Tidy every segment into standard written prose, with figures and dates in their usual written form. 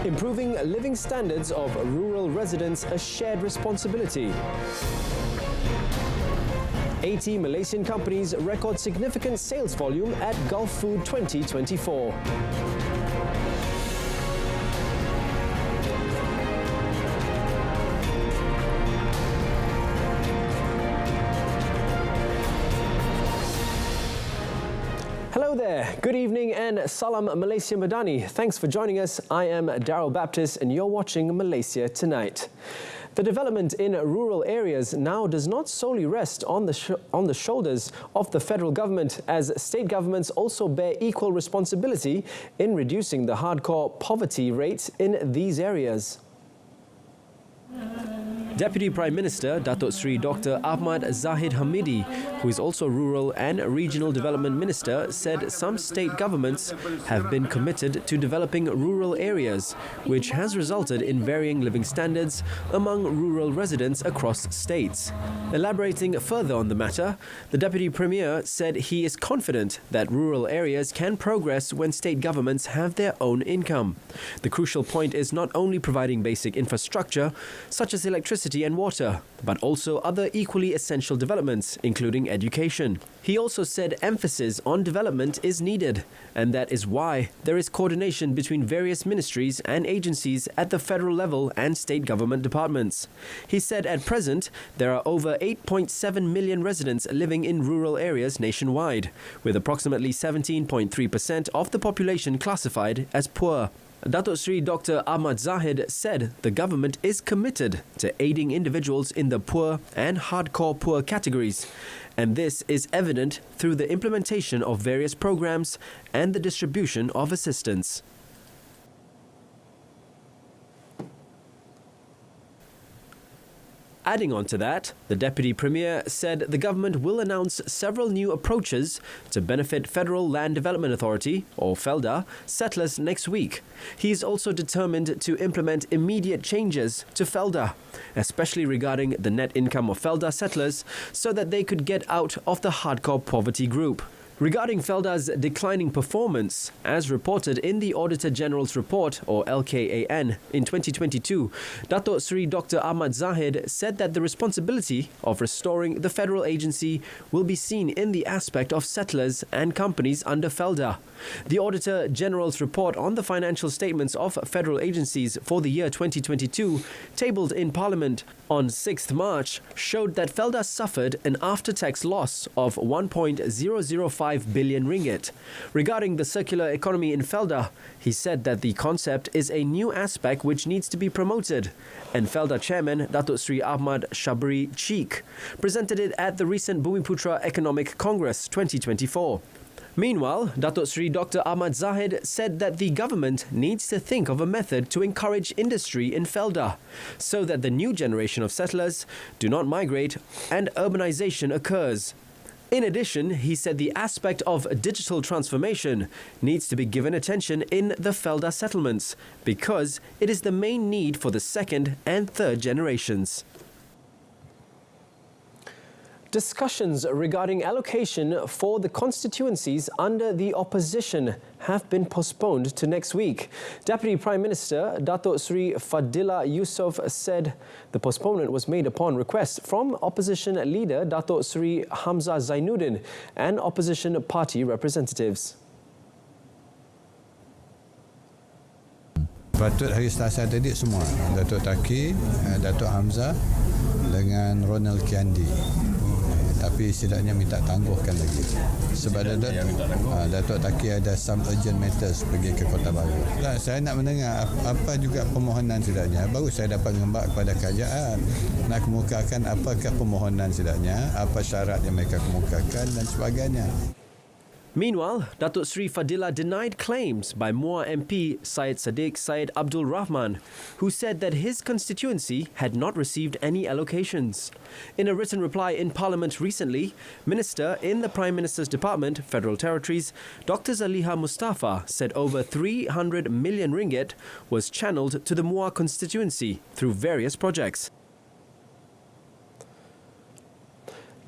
Improving living standards of rural residents a shared responsibility. 80 Malaysian companies record significant sales volume at Gulf Food 2024. Hello there, good evening and salam Malaysia Madani. Thanks for joining us. I am Daryl Baptist and you're watching Malaysia Tonight. The development in rural areas now does not solely rest on the shoulders of the federal government, as state governments also bear equal responsibility in reducing the hardcore poverty rate in these areas. Deputy Prime Minister Datuk Seri Dr. Ahmad Zahid Hamidi, who is also Rural and Regional Development Minister, said some state governments have been committed to developing rural areas, which has resulted in varying living standards among rural residents across states. Elaborating further on the matter, the Deputy Premier said he is confident that rural areas can progress when state governments have their own income. The crucial point is not only providing basic infrastructure, such as electricity and water, but also other equally essential developments, including education. He also said emphasis on development is needed, and that is why there is coordination between various ministries and agencies at the federal level and state government departments. He said at present, there are over 8.7 million residents living in rural areas nationwide, with approximately 17.3% of the population classified as poor. Datuk Seri Dr. Ahmad Zahid said the government is committed to aiding individuals in the poor and hardcore poor categories, and this is evident through the implementation of various programs and the distribution of assistance. Adding on to that, the Deputy Premier said the government will announce several new approaches to benefit Federal Land Development Authority, or Felda, settlers next week. He is also determined to implement immediate changes to Felda, especially regarding the net income of Felda settlers, so that they could get out of the hardcore poverty group. Regarding Felda's declining performance, as reported in the Auditor General's report, or LKAN, in 2022, Datuk Seri Dr. Ahmad Zahid said that the responsibility of restoring the federal agency will be seen in the aspect of settlers and companies under Felda. The Auditor General's report on the financial statements of federal agencies for the year 2022, tabled in Parliament on 6th March, showed that Felda suffered an after-tax loss of 1.005 billion ringgit. Regarding the circular economy in Felda, he said that the concept is a new aspect which needs to be promoted, and Felda Chairman Datuk Seri Ahmad Shabri Cheek presented it at the recent Bumiputra Economic Congress 2024. Meanwhile, Datuk Seri Dr. Ahmad Zahid said that the government needs to think of a method to encourage industry in Felda, so that the new generation of settlers do not migrate and urbanization occurs. In addition, he said the aspect of digital transformation needs to be given attention in the Felda settlements, because it is the main need for the second and third generations. Discussions regarding allocation for the constituencies under the opposition have been postponed to next week. Deputy Prime Minister Datuk Seri Fadillah Yusof said the postponement was made upon request from opposition leader Datuk Seri Hamzah Zainuddin and opposition party representatives. Patut hari Selasa tadi semua, Datuk Taki, Datuk Hamzah dengan Ronald Kiandi. Tapi setidaknya minta tangguhkan lagi. Sebab Datuk Taki ada some urgent matters pergi ke Kota Baru. Saya nak mendengar apa juga permohonan setidaknya. Baru saya dapat mengembak kepada kerajaan. Nak kemukakan apakah permohonan setidaknya, apa syarat yang mereka kemukakan dan sebagainya. Meanwhile, Datuk Seri Fadillah denied claims by Muar MP Syed Sadiq Syed Abdul Rahman, who said that his constituency had not received any allocations. In a written reply in Parliament recently, Minister in the Prime Minister's Department, Federal Territories, Dr. Zaliha Mustafa, said over 300 million ringgit was channelled to the Muar constituency through various projects.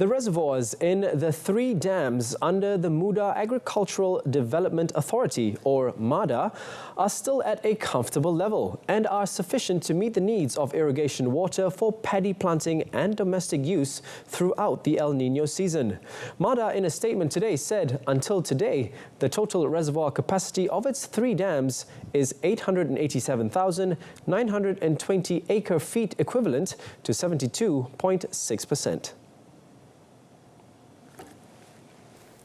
The reservoirs in the 3 dams under the Muda Agricultural Development Authority, or MADA, are still at a comfortable level and are sufficient to meet the needs of irrigation water for paddy planting and domestic use throughout the El Niño season. MADA, in a statement today, said until today, the total reservoir capacity of its 3 dams is 887,920 acre-feet, equivalent to 72.6%.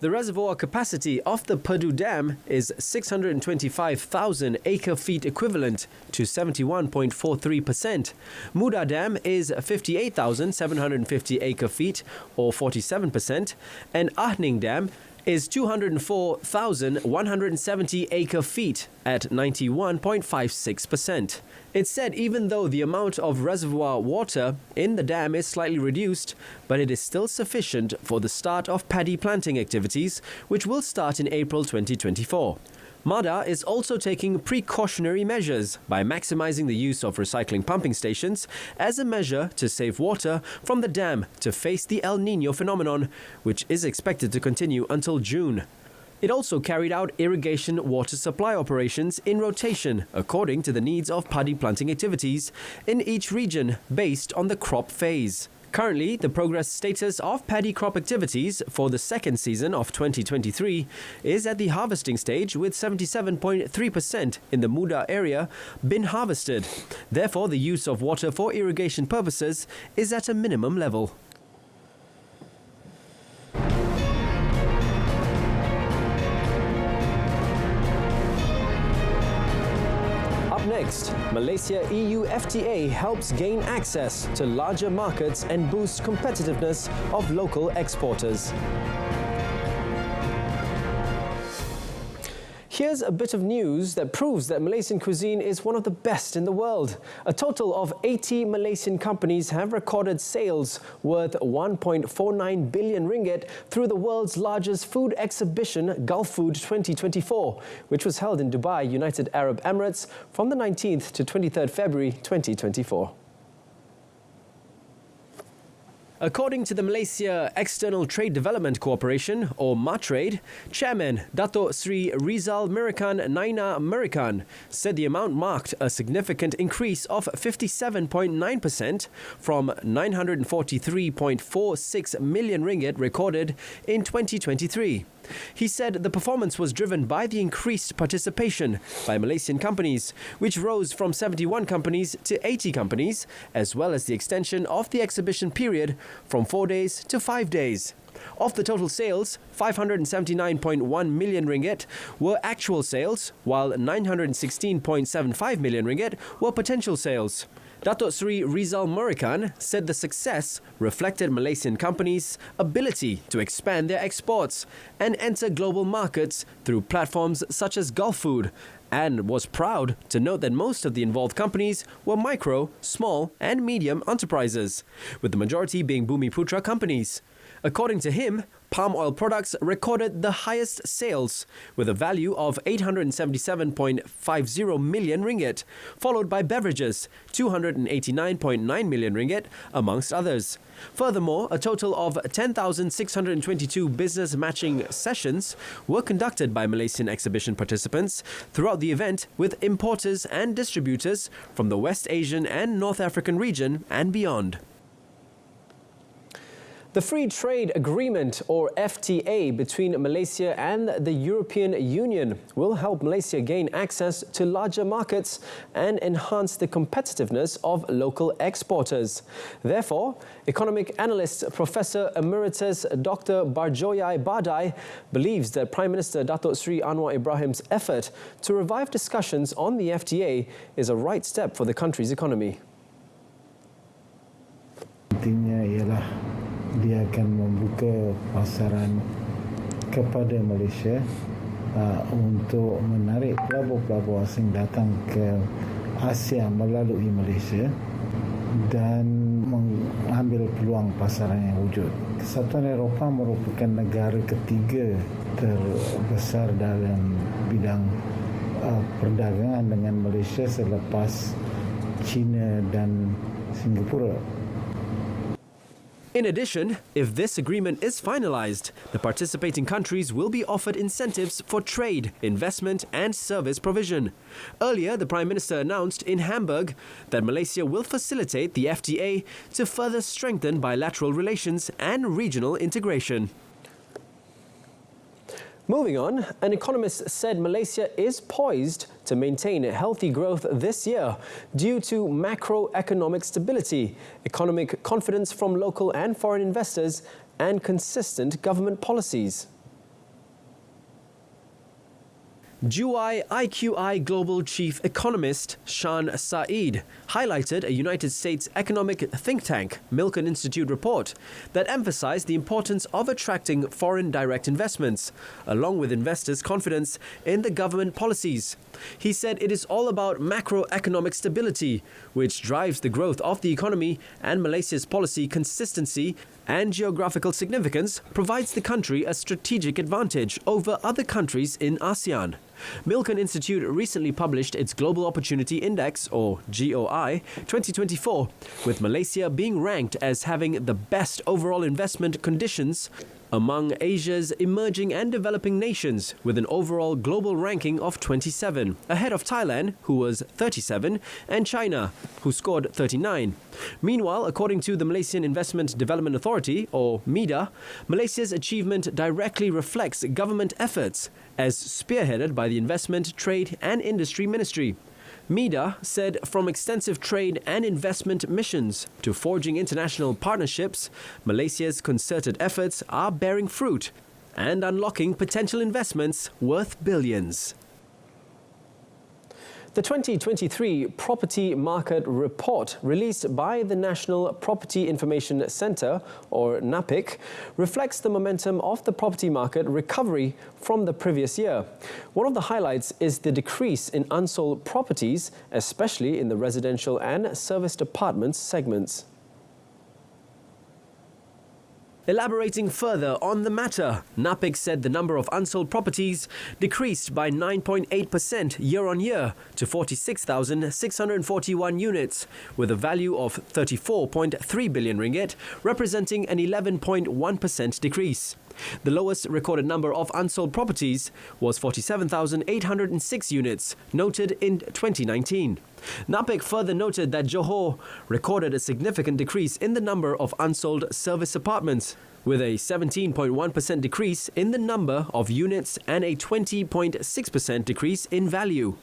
The reservoir capacity of the Padu Dam is 625,000 acre-feet, equivalent to 71.43%. Muda Dam is 58,750 acre-feet, or 47%, and Ahning Dam is 204,170 acre-feet at 91.56%. It said even though the amount of reservoir water in the dam is slightly reduced, but it is still sufficient for the start of paddy planting activities, which will start in April 2024. MADA is also taking precautionary measures by maximizing the use of recycling pumping stations as a measure to save water from the dam to face the El Niño phenomenon, which is expected to continue until June. It also carried out irrigation water supply operations in rotation according to the needs of paddy planting activities in each region based on the crop phase. Currently, the progress status of paddy crop activities for the second season of 2023 is at the harvesting stage, with 77.3% in the Muda area been harvested. Therefore, the use of water for irrigation purposes is at a minimum level. Next, Malaysia-EU FTA helps gain access to larger markets and boost competitiveness of local exporters. Here's a bit of news that proves that Malaysian cuisine is one of the best in the world. A total of 80 Malaysian companies have recorded sales worth 1.49 billion ringgit through the world's largest food exhibition, Gulf Food 2024, which was held in Dubai, United Arab Emirates, from the 19th to 23rd February 2024. According to the Malaysia External Trade Development Corporation, or MATRADE, Chairman Dato' Sri Rizal Mirakan Naina Mirakan said the amount marked a significant increase of 57.9% from 943.46 million ringgit recorded in 2023. He said the performance was driven by the increased participation by Malaysian companies, which rose from 71 companies to 80 companies, as well as the extension of the exhibition period from 4 days to 5 days. Of the total sales, 579.1 million ringgit were actual sales, while 916.75 million ringgit were potential sales. Dato' Sri Rizal Mirakan said the success reflected Malaysian companies' ability to expand their exports and enter global markets through platforms such as Gulf Food, and was proud to note that most of the involved companies were micro, small and medium enterprises, with the majority being Bumiputra companies. According to him, palm oil products recorded the highest sales, with a value of 877.50 million ringgit, followed by beverages, 289.9 million ringgit, amongst others. Furthermore, a total of 10,622 business matching sessions were conducted by Malaysian exhibition participants throughout the event, with importers and distributors from the West Asian and North African region and beyond. The Free Trade Agreement, or FTA, between Malaysia and the European Union will help Malaysia gain access to larger markets and enhance the competitiveness of local exporters. Therefore, economic analyst Professor Emeritus Dr. Barjoyai Badai believes that Prime Minister Datuk Seri Anwar Ibrahim's effort to revive discussions on the FTA is a right step for the country's economy. Intinya ialah dia akan membuka pasaran kepada Malaysia untuk menarik pelabur-pelabur asing datang ke Asia melalui Malaysia dan mengambil peluang pasaran yang wujud. Kesatuan Eropah merupakan negara ketiga terbesar dalam bidang perdagangan dengan Malaysia selepas China dan Singapura. In addition, if this agreement is finalized, the participating countries will be offered incentives for trade, investment and service provision. Earlier, the Prime Minister announced in Hamburg that Malaysia will facilitate the FTA to further strengthen bilateral relations and regional integration. Moving on, an economist said Malaysia is poised to maintain healthy growth this year due to macroeconomic stability, economic confidence from local and foreign investors, and consistent government policies. Juwai IQI Global Chief Economist Shan Saeed highlighted a United States economic think tank, Milken Institute report, that emphasized the importance of attracting foreign direct investments, along with investors' confidence in the government policies. He said it is all about macroeconomic stability, which drives the growth of the economy, and Malaysia's policy consistency and geographical significance provides the country a strategic advantage over other countries in ASEAN. Milken Institute recently published its Global Opportunity Index, or GOI, 2024, with Malaysia being ranked as having the best overall investment conditions among Asia's emerging and developing nations, with an overall global ranking of 27, ahead of Thailand, who was 37, and China, who scored 39. Meanwhile, according to the Malaysian Investment Development Authority, or MIDA, Malaysia's achievement directly reflects government efforts, as spearheaded by the Investment, Trade and Industry Ministry. MIDA said from extensive trade and investment missions to forging international partnerships, Malaysia's concerted efforts are bearing fruit and unlocking potential investments worth billions. The 2023 Property Market Report, released by the National Property Information Centre, or NAPIC, reflects the momentum of the property market recovery from the previous year. One of the highlights is the decrease in unsold properties, especially in the residential and serviced apartments segments. Elaborating further on the matter, NAPIC said the number of unsold properties decreased by 9.8% year-on-year to 46,641 units, with a value of 34.3 billion ringgit, representing an 11.1% decrease. The lowest recorded number of unsold properties was 47,806 units, noted in 2019. NAPIC further noted that Johor recorded a significant decrease in the number of unsold service apartments, with a 17.1% decrease in the number of units and a 20.6% decrease in value.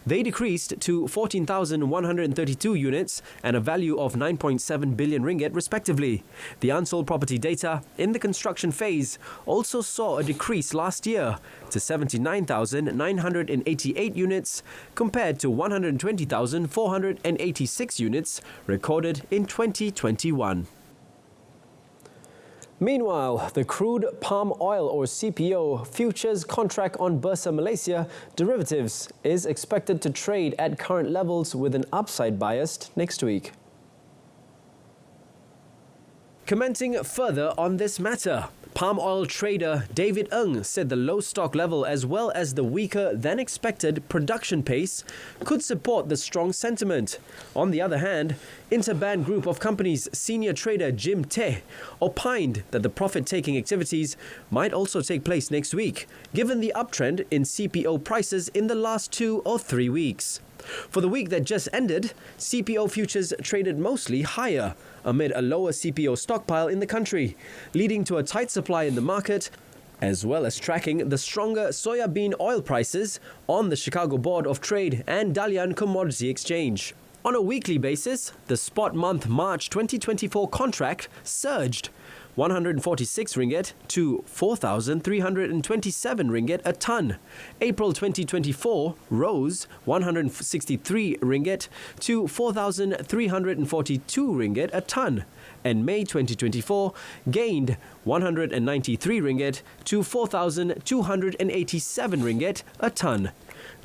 They decreased to 14,132 units and a value of 9.7 billion ringgit respectively. The unsold property data in the construction phase also saw a decrease last year to 79,988 units compared to 120,486 units recorded in 2021. Meanwhile, the crude palm oil, or CPO, futures contract on Bursa Malaysia derivatives is expected to trade at current levels with an upside bias next week. Commenting further on this matter, palm oil trader David Ng said the low stock level as well as the weaker than expected production pace could support the strong sentiment. On the other hand, Interban Group of Companies senior trader Jim Teh opined that the profit-taking activities might also take place next week, given the uptrend in CPO prices in the last 2 or 3 weeks. For the week that just ended, CPO futures traded mostly higher amid a lower CPO stockpile in the country, leading to a tight supply in the market, as well as tracking the stronger soya bean oil prices on the Chicago Board of Trade and Dalian Commodity Exchange. On a weekly basis, the spot month March 2024 contract surged 146 ringgit to 4,327 ringgit a ton. April 2024 rose 163 ringgit to 4,342 ringgit a ton. And May 2024 gained 193 ringgit to 4,287 ringgit a ton.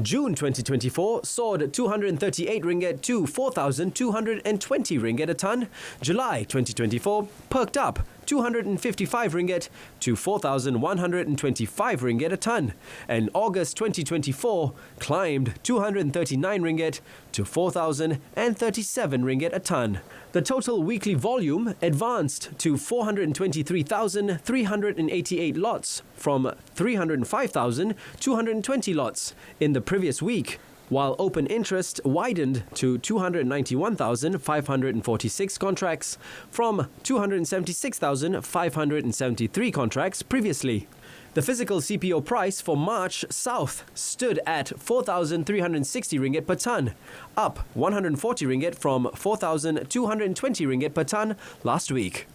June 2024 soared 238 ringgit to 4,220 ringgit a ton. July 2024 perked up 255 ringgit to 4,125 ringgit a tonne, and August 2024 climbed 239 ringgit to 4,037 ringgit a tonne. The total weekly volume advanced to 423,388 lots from 305,220 lots in the previous week, while open interest widened to 291,546 contracts from 276,573 contracts previously. The physical CPO price for March South stood at 4,360 ringgit per tonne, up 140 ringgit from 4,220 ringgit per tonne last week.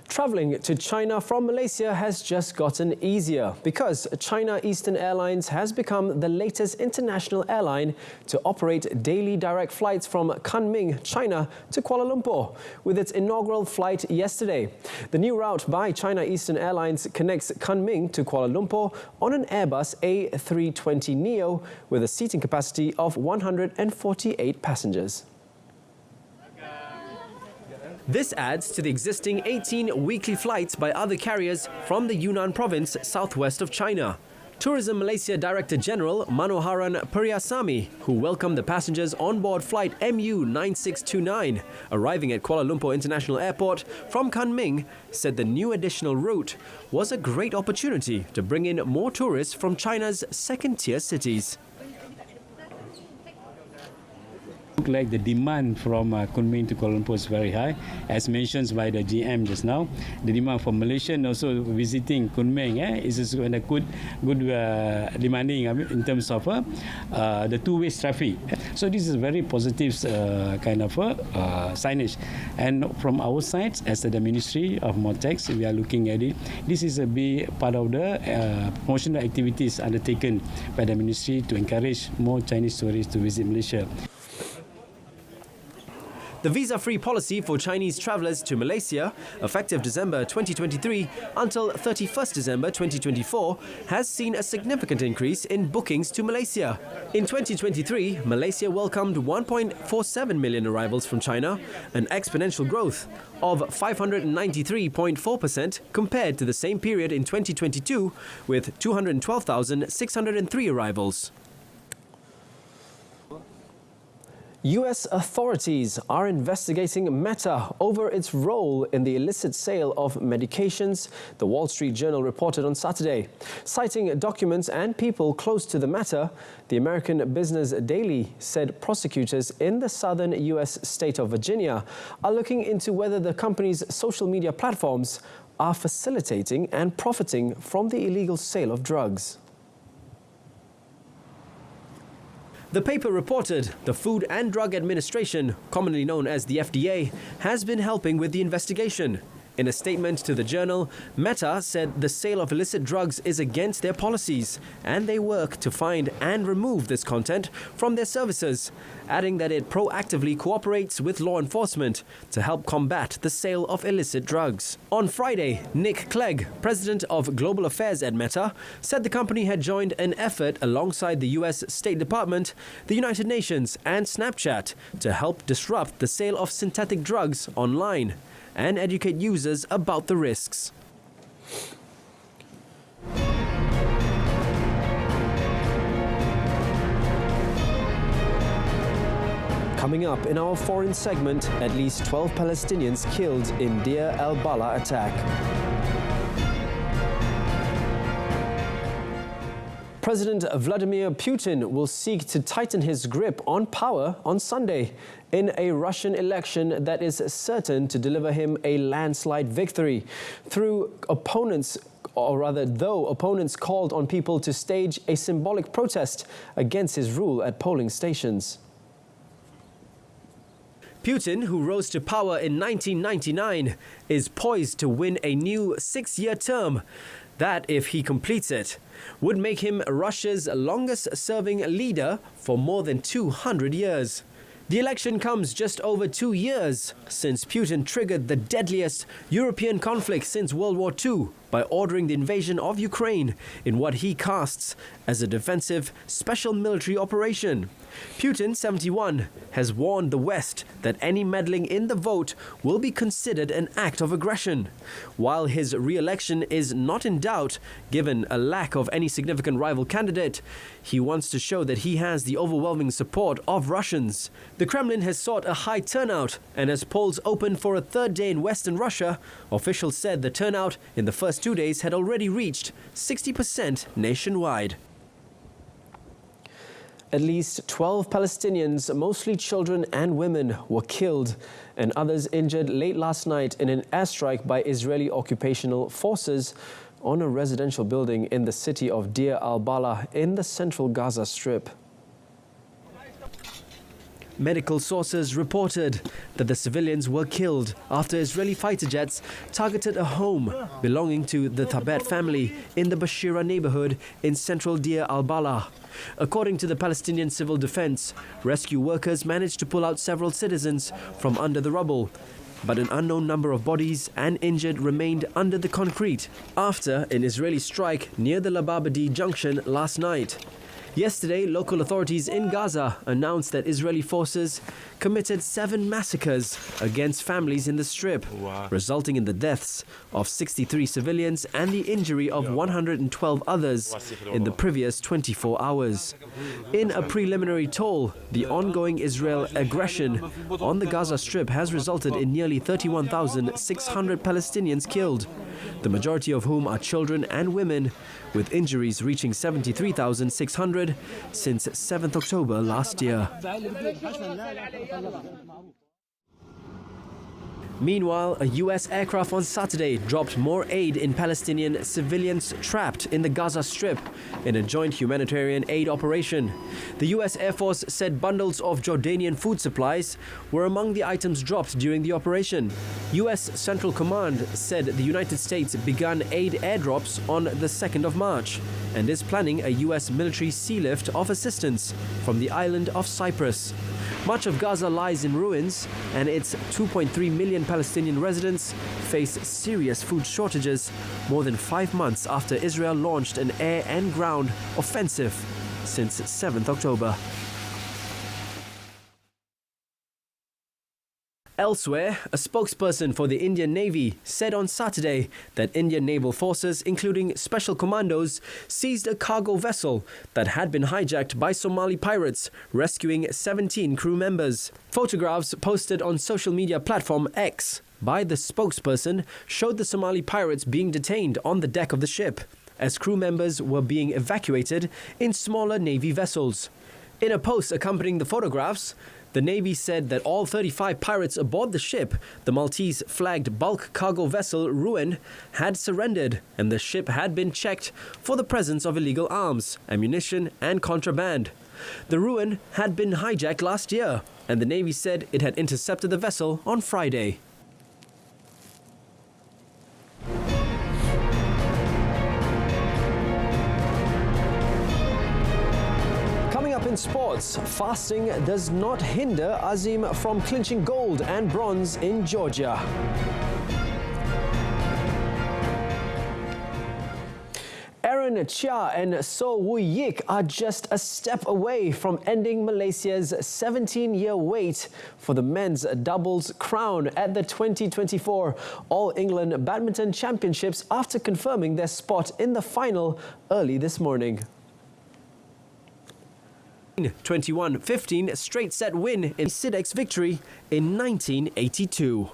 Travelling to China from Malaysia has just gotten easier because China Eastern Airlines has become the latest international airline to operate daily direct flights from Kunming, China to Kuala Lumpur, with its inaugural flight yesterday. The new route by China Eastern Airlines connects Kunming to Kuala Lumpur on an Airbus A320neo with a seating capacity of 148 passengers. This adds to the existing 18 weekly flights by other carriers from the Yunnan province southwest of China. Tourism Malaysia Director General Manoharan Priyasamy, who welcomed the passengers on board flight MU9629, arriving at Kuala Lumpur International Airport from Kunming, said the new additional route was a great opportunity to bring in more tourists from China's second-tier cities. Look like the demand from Kunming to Kuala Lumpur is very high, as mentioned by the GM just now. The demand for Malaysian also visiting Kunming is a good demanding in terms of the two-way traffic. So this is a very positive kind of signage. And from our side, as the Ministry of Motex, we are looking at it. This is a big part of the promotional activities undertaken by the Ministry to encourage more Chinese tourists to visit Malaysia. The visa-free policy for Chinese travellers to Malaysia, effective December 2023 until 31st December 2024, has seen a significant increase in bookings to Malaysia. In 2023, Malaysia welcomed 1.47 million arrivals from China, an exponential growth of 593.4% compared to the same period in 2022, with 212,603 arrivals. US authorities are investigating Meta over its role in the illicit sale of medications, the Wall Street Journal reported on Saturday. Citing documents and people close to the matter, the American Business Daily said prosecutors in the southern US state of Virginia are looking into whether the company's social media platforms are facilitating and profiting from the illegal sale of drugs. The paper reported the Food and Drug Administration, commonly known as the FDA, has been helping with the investigation. In a statement to the journal, Meta said the sale of illicit drugs is against their policies and they work to find and remove this content from their services, adding that it proactively cooperates with law enforcement to help combat the sale of illicit drugs. On Friday, Nick Clegg, president of Global Affairs at Meta, said the company had joined an effort alongside the US State Department, the United Nations and Snapchat to help disrupt the sale of synthetic drugs online and educate users about the risks. Coming up in our foreign segment, at least 12 Palestinians killed in Deir al-Bala attack. President Vladimir Putin will seek to tighten his grip on power on Sunday in a Russian election that is certain to deliver him a landslide victory. Though opponents called on people to stage a symbolic protest against his rule at polling stations. Putin, who rose to power in 1999, is poised to win a new 6-year term. That, if he completes it, would make him Russia's longest-serving leader for more than 200 years. The election comes just over 2 years since Putin triggered the deadliest European conflict since World War II, by ordering the invasion of Ukraine in what he casts as a defensive special military operation. Putin, 71, has warned the West that any meddling in the vote will be considered an act of aggression. While his re-election is not in doubt, given a lack of any significant rival candidate, he wants to show that he has the overwhelming support of Russians. The Kremlin has sought a high turnout, and as polls opened for a third day in Western Russia, officials said the turnout in the first 2 days had already reached 60% nationwide. At least 12 Palestinians, mostly children and women, were killed and others injured late last night in an airstrike by Israeli occupational forces on a residential building in the city of Deir al-Balah in the central Gaza Strip. Medical sources reported that the civilians were killed after Israeli fighter jets targeted a home belonging to the Thabet family in the Bashira neighborhood in central Deir al-Balah. According to the Palestinian Civil Defense, rescue workers managed to pull out several citizens from under the rubble, but an unknown number of bodies and injured remained under the concrete after an Israeli strike near the Lababadi junction last night. Yesterday, local authorities in Gaza announced that Israeli forces committed 7 massacres against families in the Strip, resulting in the deaths of 63 civilians and the injury of 112 others in the previous 24 hours. In a preliminary toll, the ongoing Israel aggression on the Gaza Strip has resulted in nearly 31,600 Palestinians killed, the majority of whom are children and women, with injuries reaching 73,600 since 7th October last year. Meanwhile, a US aircraft on Saturday dropped more aid in Palestinian civilians trapped in the Gaza Strip in a joint humanitarian aid operation. The US Air Force said bundles of Jordanian food supplies were among the items dropped during the operation. US Central Command said the United States began aid airdrops on the 2nd of March and is planning a US military sea lift of assistance from the island of Cyprus. Much of Gaza lies in ruins, and its 2.3 million Palestinian residents face serious food shortages more than 5 months after Israel launched an air and ground offensive since 7th October. Elsewhere, a spokesperson for the Indian Navy said on Saturday that Indian naval forces, including special commandos, seized a cargo vessel that had been hijacked by Somali pirates, rescuing 17 crew members. Photographs posted on social media platform X by the spokesperson showed the Somali pirates being detained on the deck of the ship, as crew members were being evacuated in smaller Navy vessels. In a post accompanying the photographs, the Navy said that all 35 pirates aboard the ship, the Maltese-flagged bulk cargo vessel Ruin, had surrendered, and the ship had been checked for the presence of illegal arms, ammunition, and contraband. The Ruin had been hijacked last year, and the Navy said it had intercepted the vessel on Friday. In sports, fasting does not hinder Azim from clinching gold and bronze in Georgia. Aaron Chia and So Woo Yik are just a step away from ending Malaysia's 17-year wait for the men's doubles crown at the 2024 All England Badminton Championships after confirming their spot in the final early this morning. 21-15 straight set win in Sidek's victory in 1982.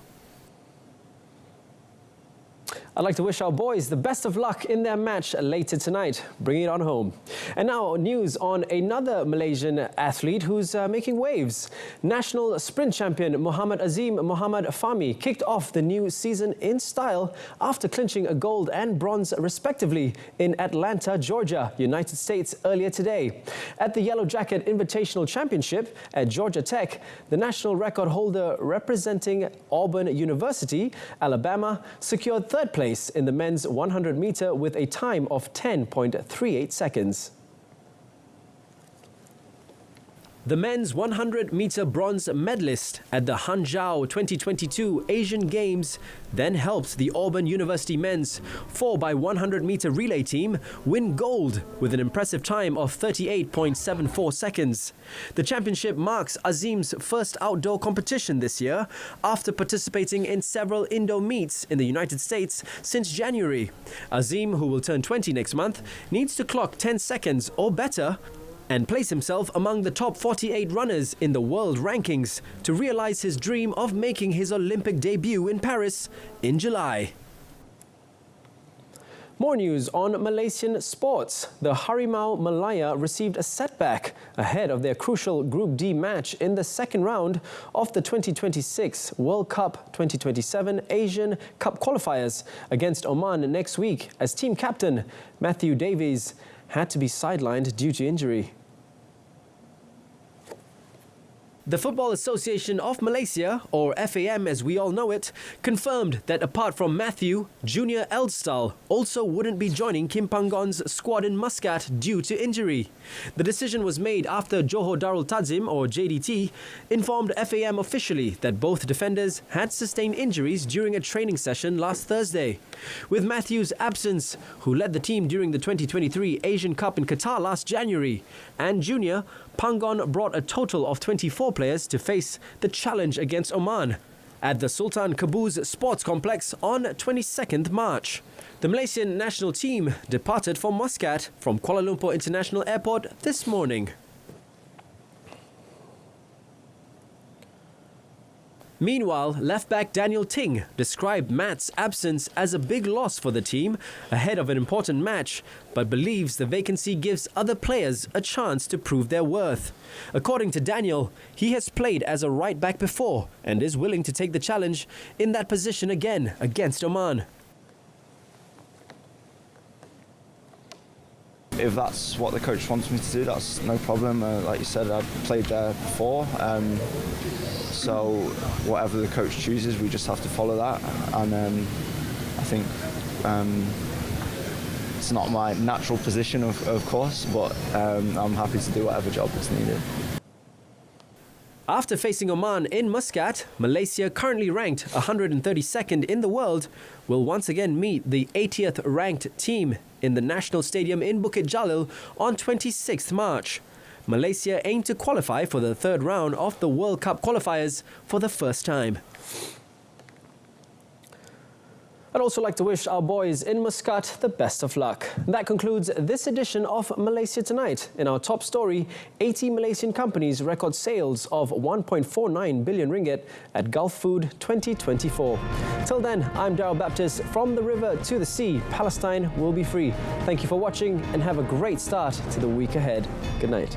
I'd like to wish our boys the best of luck in their match later tonight. Bring it on home. And now news on another Malaysian athlete who's making waves. National sprint champion Muhammad Azim Muhammad Fahmi kicked off the new season in style after clinching a gold and bronze respectively in Atlanta, Georgia, United States earlier today. At the Yellow Jacket Invitational Championship at Georgia Tech, the national record holder representing Auburn University, Alabama, secured third place in the men's 100 meter with a time of 10.38 seconds. The men's 100-meter bronze medalist at the Hangzhou 2022 Asian Games then helped the Auburn University men's 4x100-meter relay team win gold with an impressive time of 38.74 seconds. The championship marks Azim's first outdoor competition this year after participating in several indoor meets in the United States since January. Azim, who will turn 20 next month, needs to clock 10 seconds or better and place himself among the top 48 runners in the world rankings to realize his dream of making his Olympic debut in Paris in July. More news on Malaysian sports. The Harimau Malaya received a setback ahead of their crucial Group D match in the second round of the 2026 World Cup 2027 Asian Cup qualifiers against Oman next week, as team captain Matthew Davies had to be sidelined due to injury. The Football Association of Malaysia, or FAM as we all know it, confirmed that apart from Matthew, Junior Eldstal also wouldn't be joining Kim Panggon's squad in Muscat due to injury. The decision was made after Johor Darul Ta'zim, or JDT, informed FAM officially that both defenders had sustained injuries during a training session last Thursday. With Matthew's absence, who led the team during the 2023 Asian Cup in Qatar last January, and Junior, Panggon brought a total of 24 players to face the challenge against Oman at the Sultan Qaboos Sports Complex on 22nd March. The Malaysian national team departed for Muscat from Kuala Lumpur International Airport this morning. Meanwhile, left-back Daniel Ting described Matt's absence as a big loss for the team ahead of an important match, but believes the vacancy gives other players a chance to prove their worth. According to Daniel, he has played as a right-back before and is willing to take the challenge in that position again against Oman. If that's what the coach wants me to do, that's no problem. Like you said, I've played there before. So whatever the coach chooses, we just have to follow that. And I think it's not my natural position, of course, but I'm happy to do whatever job is needed. After facing Oman in Muscat, Malaysia, currently ranked 132nd in the world, will once again meet the 80th ranked team in the National Stadium in Bukit Jalil on 26th March. Malaysia aim to qualify for the third round of the World Cup qualifiers for the first time. I'd also like to wish our boys in Muscat the best of luck. That concludes this edition of Malaysia Tonight. In our top story, 80 Malaysian companies record sales of 1.49 billion ringgit at Gulf Food 2024. Till then, I'm Darryl Baptist. From the river to the sea, Palestine will be free. Thank you for watching and have a great start to the week ahead. Good night.